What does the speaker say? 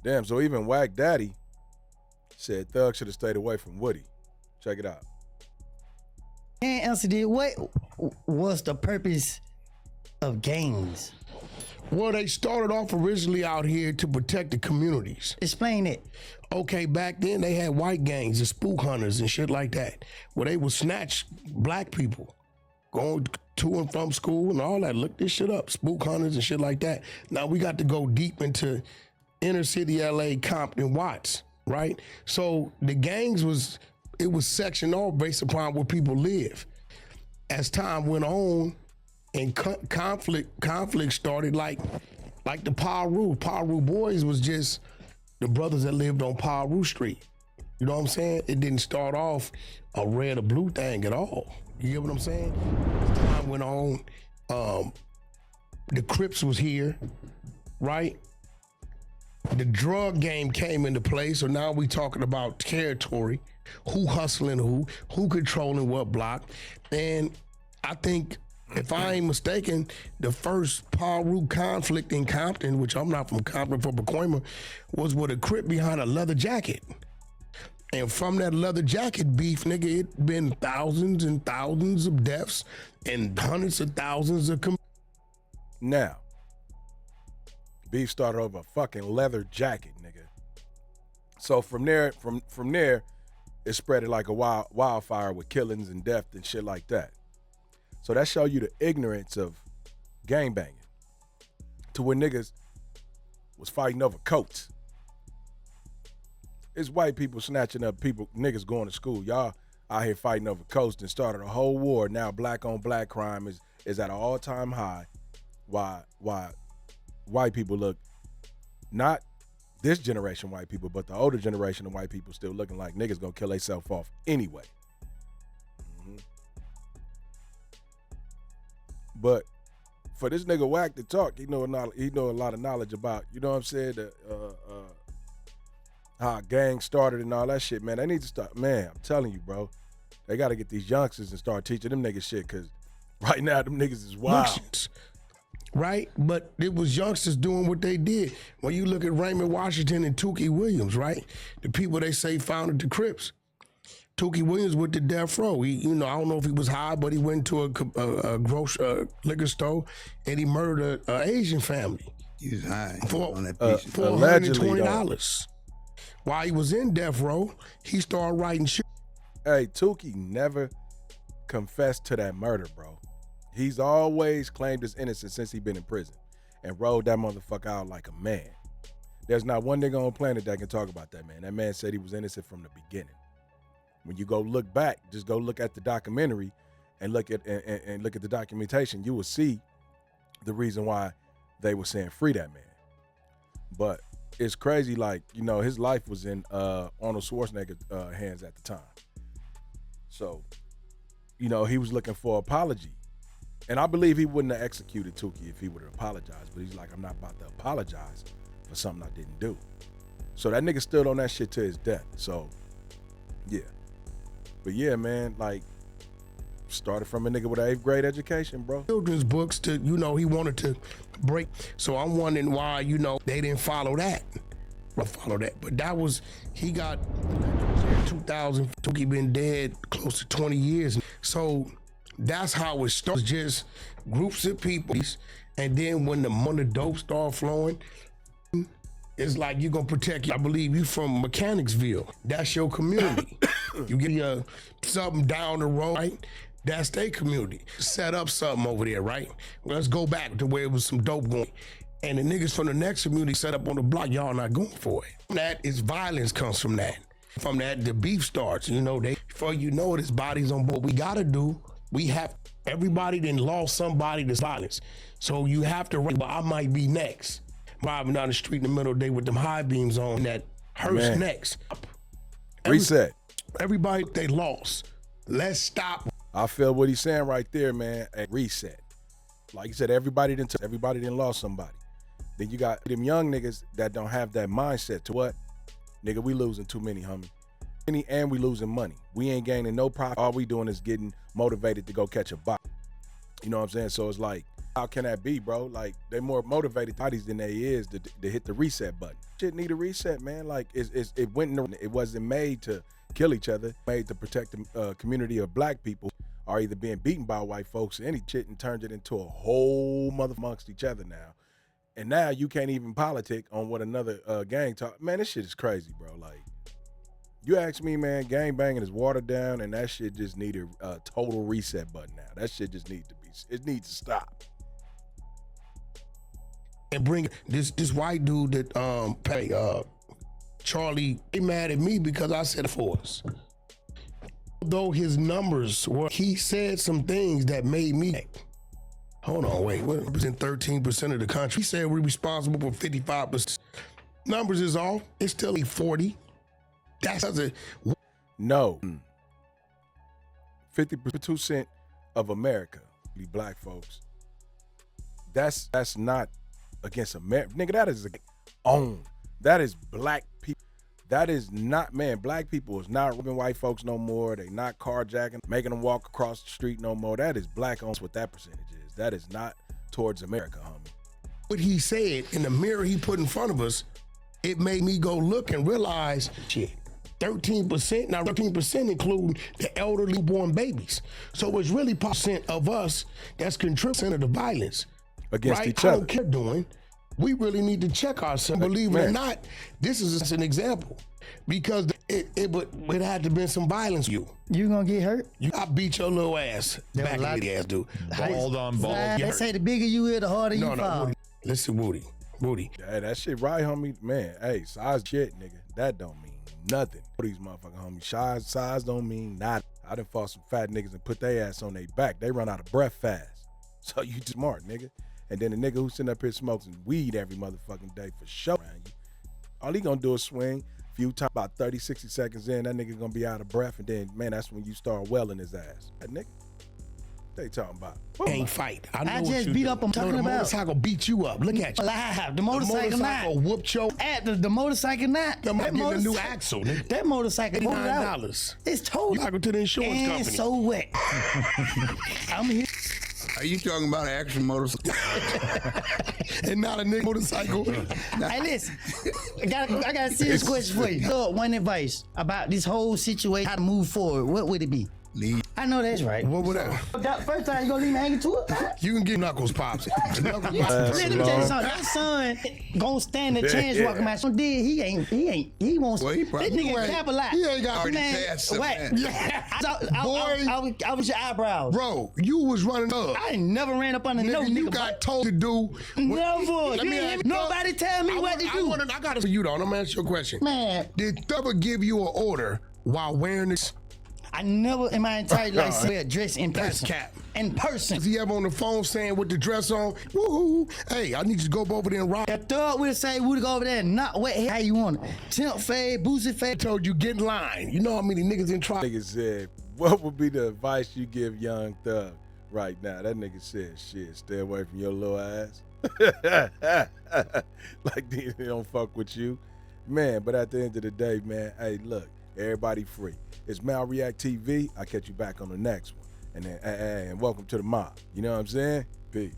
Damn, so even Whack Daddy said Thug should have stayed away from Woody. Check it out. And answer did, what was the purpose of gangs? Well, they started off originally out here to protect the communities. Explain it. Okay, back then they had white gangs and spook hunters and shit like that, where they would snatch black people going to and from school and all that. Look this shit up, spook hunters and shit like that. Now we got to go deep into inner city LA, Compton, Watts, right? So the gangs was sectioned off based upon where people live. As time went on and conflict started, like the Paru Boys was just the brothers that lived on Paru Street. You know what I'm saying? It didn't start off a red or blue thing at all. You get what I'm saying? As time went on, the Crips was here, right? The drug game came into play, so now we talking about territory, who hustling who controlling what block. And I think, if I ain't mistaken, the first Paru conflict in Compton, which I'm not from Compton, from Pacoima, was with a Crip behind a leather jacket. And from that leather jacket beef, nigga, it been thousands and thousands of deaths and hundreds of thousands of... Now, beef started over a fucking leather jacket, nigga. So from there, it spread like a wildfire with killings and death and shit like that. So that show you the ignorance of gangbanging, to where niggas was fighting over coats. It's white people snatching up niggas going to school. Y'all out here fighting over coats and started a whole war. Now black on black crime is at an all-time high. Why white people look, not this generation white people, but the older generation of white people still looking like niggas gonna kill themselves off anyway. But for this nigga Whack to talk, he know a lot of knowledge about, you know what I'm saying, how gangs started and all that shit, man. They need to start, man, I'm telling you, bro. They got to get these youngsters and start teaching them niggas shit, because right now them niggas is wild. Right? But it was youngsters doing what they did. When you look at Raymond Washington and Tookie Williams, right? The people they say founded the Crips. Tookie Williams went to death row. He, I don't know if he was high, but he went to a liquor store and he murdered an Asian family. He was high for on that piece. $420. While he was in death row, he started writing shit. Hey, Tookie never confessed to that murder, bro. He's always claimed his innocence since he been in prison and rode that motherfucker out like a man. There's not one nigga on the planet that can talk about that man. That man said he was innocent from the beginning. When you go look back, just go look at the documentary and look at the documentation, you will see the reason why they were saying free that man. But it's crazy, like, his life was in Arnold Schwarzenegger's hands at the time. So, he was looking for apology. And I believe he wouldn't have executed Tookie if he would have apologized. But he's like, I'm not about to apologize for something I didn't do. So that nigga stood on that shit to his death. So, yeah. But yeah, man, like, started from a nigga with an 8th grade education, bro. Children's books to, he wanted to break. So I'm wondering why, they didn't follow that. But that was, he got 2000, Tookie been dead close to 20 years. So that's how it started, just groups of people. And then when the dope start flowing, it's like you're gonna protect. I believe you from Mechanicsville. That's your community. You get something down the road, right? That's their community. Set up something over there, right? Let's go back to where it was some dope going. And the niggas from the next community set up on the block, y'all not going for it. That is violence comes from that. From that, the beef starts, before you know it, it's bodies on board. We gotta do, everybody then lost somebody to violence. So you have to, well, I might be next. Driving down the street in the middle of the day with them high beams on, that hurts next. Reset. Everybody they lost. Let's stop. I feel what he's saying right there, man. A reset. Like you said, everybody didn't lost somebody. Then you got them young niggas that don't have that mindset to what? Nigga, we losing too many, homie. And we losing money. We ain't gaining no profit. All we doing is getting motivated to go catch a bot. You know what I'm saying? So it's like, How can that be, bro? Like, they more motivated bodies than they is to hit the reset button. Shit need a reset, man. Like, it wasn't made to kill each other. Made to protect the community of black people are either being beaten by white folks or any shit, and turned it into a whole mother amongst each other now. And now you can't even politic on what another gang talk. Man, this shit is crazy, bro. Like, you ask me, man, gang banging is watered down, and that shit just needed a total reset button now. That shit just needs to stop. And bring this white dude that Charlie, he mad at me because I said force. Though his numbers were, he said some things that made me. Hold on, wait. What represent 13% of the country? He said we're responsible for 55%. Numbers is off. It's still 40. That's a no. 50% of America, be black folks. That's not against America, nigga. That is own. That is black people. That is not, man. Black people is not robbing white folks no more. They not carjacking, making them walk across the street no more. That is black owned. What that percentage is. That is not towards America, homie. What he said in the mirror he put in front of us, it made me go look and realize, shit, 13%, now 13% include the elderly born babies. So it's really % of us that's contributing to the violence. Against right? each other. I don't care doing. We really need to check ourselves. Believe it or not, this is just an example. Because it had to been some violence. You gonna get hurt? I beat your little ass. Back of the ass, dude. Bald on bald. They say the bigger you is, the harder you fall. Woody. Listen, Woody. Hey, that shit right, homie. Man, hey, size shit, nigga. That don't mean nothing. These motherfucking homies, size don't mean nothing. I done fought some fat niggas and put their ass on their back. They run out of breath fast. So you smart, nigga. And then the nigga who's sitting up here smoking weed every motherfucking day for sure around you. All he gonna do is swing. Few times, about 30, 60 seconds in, that nigga gonna be out of breath, and then, man, that's when you start welling his ass. That nigga, they talking about? Ain't fight. I just beat up. I'm talking about. The motorcycle beat you up. Look at you. Live. The motorcycle not. Whooped your. The motorcycle not. I'm getting a new axle, nigga. That motorcycle $89. It's total. You gotta go to the insurance company. It's so wet. I'm here. Are you talking about an actual motorcycle? And not a nigga motorcycle. Hey, listen. I got a serious question for you. One advice about this whole situation, how to move forward. What would it be? Leave. I know that's right. What would that? First time you gonna leave me hanging to it? You can get knuckles pops. Let me tell you something. That son gonna stand a chance walking my son. He won't. Well, he probably this nigga cap a lot. He ain't got already man. passed some Wait. I was your eyebrows. Bro, you was running up. I ain't never ran up under no nigga. You got told to do. Never. Nobody tell me what to do. I got it for you though. I'm gonna ask you a question. Man. Did Thugger give you an order while wearing this? I never in my entire life wear a dress in That's person. cap. In person. Is he ever on the phone saying with the dress on, woohoo, hey, I need you to go over there and rock. The thug will say, Woody, go over there and not wet hair. How you want it? Temp fade, boosted fade. Told you get in line. You know how many niggas in trouble. Nigga said, what would be the advice you give young Thug right now? That nigga said, shit, stay away from your little ass. Like they don't fuck with you. Man, but at the end of the day, man, hey, look, everybody free. It's MalReactTV. I'll catch you back on the next one. And then, and welcome to the mob. You know what I'm saying? Peace.